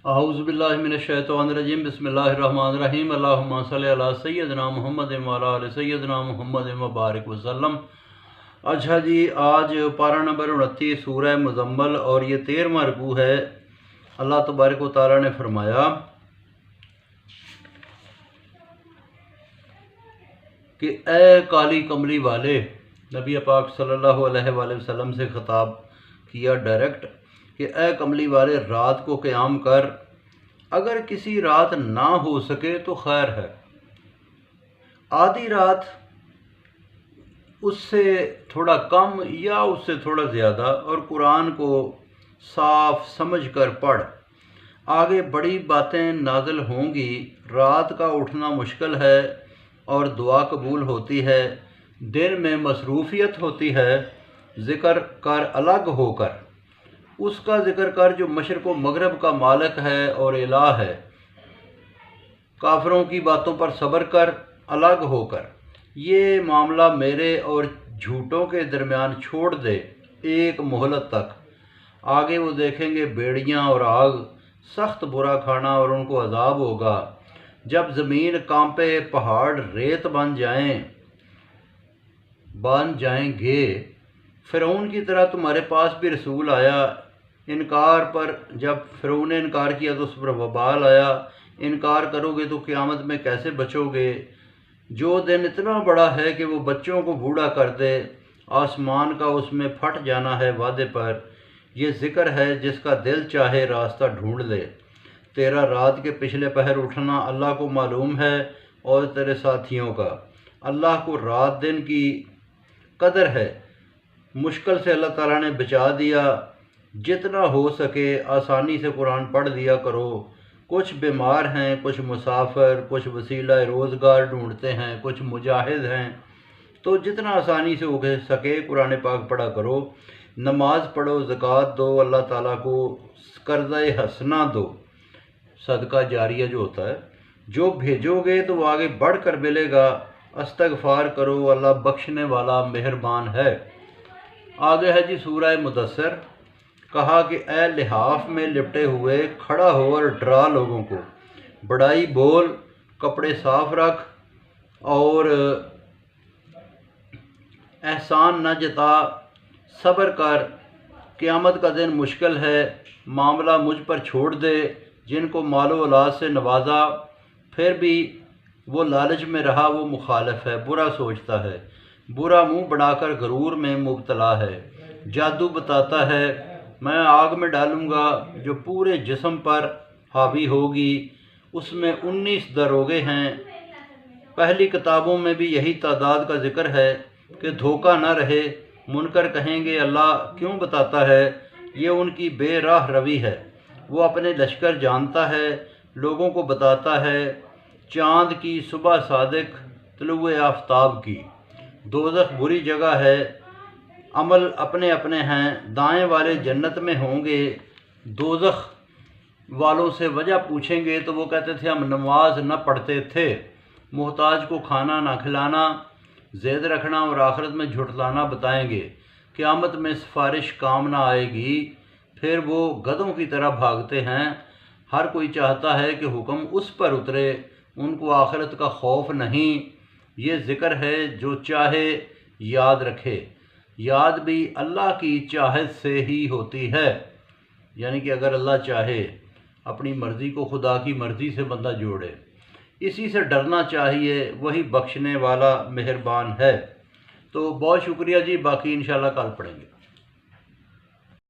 अऊज़ुबिल्लाहि मिनश्शैतानिर्रजीम बिस्मिल्लाहिर्रहमानिर्रहीम अल्लाहुम्मा सल्लि अला सय्यदना मुहम्मद व अला आलि सय्यदना मुहम्मद व बारिक वसल्लम। अच्छा जी, आज पारा नंबर 29 सूरह मुज़म्मल और ये 13वां रुकू है। अल्लाह तबारक व तआला ने फरमाया कि ए काली कमली वाले, नबी पाक सल्लल्लाहु अलैहि वसल्लम से ख़िताब किया डायरेक्ट कि ए कमली वाले, रात को क़याम कर। अगर किसी रात ना हो सके तो खैर है, आधी रात उससे थोड़ा कम या उससे थोड़ा ज़्यादा, और कुरान को साफ समझ कर पढ़। आगे बड़ी बातें नाज़िल होंगी। रात का उठना मुश्किल है और दुआ कबूल होती है। दिन में मसरूफ़ियत होती है। ज़िक्र कर अलग होकर, उसका ज़िक्र कर जो मशरिक़ व मग़रिब का मालिक है और इलाह है। काफ़िरों की बातों पर सब्र कर अलग होकर। ये मामला मेरे और झूठों के दरमियान छोड़ दे एक मोहलत तक। आगे वो देखेंगे बेड़ियाँ और आग, सख्त बुरा खाना और उनको अजाब होगा। जब ज़मीन कांपे, पहाड़ रेत बन जाएंगे। फ़िरौन की तरह तुम्हारे पास भी रसूल आया। इनकार पर जब फ़िरौन ने इनकार किया तो उस पर वबाल आया। इनकार करोगे तो क़यामत में कैसे बचोगे? जो दिन इतना बड़ा है कि वो बच्चों को बूढ़ा कर दे, आसमान का उसमें फट जाना है वादे पर। ये ज़िक्र है जिसका दिल चाहे रास्ता ढूंढ ले। तेरा रात के पिछले पहर उठना अल्लाह को मालूम है और तेरे साथियों का। अल्लाह को रात दिन की कदर है। मुश्किल से अल्लाह ताला ने बचा दिया। जितना हो सके आसानी से कुरान पढ़ दिया करो। कुछ बीमार हैं, कुछ मुसाफिर, कुछ वसीला रोज़गार ढूंढते हैं, कुछ मुजाहिद हैं। तो जितना आसानी से हो सके कुरान पाक पढ़ा करो। नमाज पढ़ो, ज़कात दो, अल्लाह ताला को कर्ज़े हसना दो, सदका जारिया जो होता है। जो भेजोगे तो वो आगे बढ़ कर मिलेगा। इस्तग़फ़ार करो, अल्लाह बख्शने वाला मेहरबान है। आगे है जी सूरह मुदस्सिर। कहा कि ए लिहाफ में लिपटे हुए खड़ा हो और डरा लोगों को। बड़ाई बोल, कपड़े साफ रख और एहसान न जता, सब्र कर। क़यामत का दिन मुश्किल है। मामला मुझ पर छोड़ दे। जिनको मालो औलाद से नवाजा फिर भी वो लालच में रहा, वो मुखालिफ है, बुरा सोचता है, बुरा मुंह बनाकर गरूर में मुब्तला है। जादू बताता है मैं आग में डालूंगा जो पूरे जिस्म पर हावी होगी। उसमें 19 दरोगे हैं। पहली किताबों में भी यही तादाद का जिक्र है कि धोखा न रहे। मुनकर कहेंगे अल्लाह क्यों बताता है? ये उनकी बेराह रवी है। वो अपने लश्कर जानता है, लोगों को बताता है। चाँद की सुबह सादिक, तलुए आफ्ताब की। दोज़ख बुरी जगह है, अमल अपने अपने हैं। दाएं वाले जन्नत में होंगे। दोज़ख वालों से वजह पूछेंगे तो वो कहते थे हम नमाज न पढ़ते थे। मोहताज को खाना ना खिलाना, ज़ेद रखना और आखिरत में झुठलाना बताएंगे। क़यामत में सिफारिश काम ना आएगी। फिर वो गधों की तरह भागते हैं। हर कोई चाहता है कि हुक्म उस पर उतरे। उनको आखिरत का खौफ नहीं। ये ज़िक्र है जो चाहे याद रखे। याद भी अल्लाह की चाहत से ही होती है। यानी कि अगर अल्लाह चाहे, अपनी मर्ज़ी को खुदा की मर्ज़ी से बंदा जोड़े। इसी से डरना चाहिए, वही बख्शने वाला मेहरबान है। तो बहुत शुक्रिया जी, बाकी इंशाल्लाह कल पढ़ेंगे।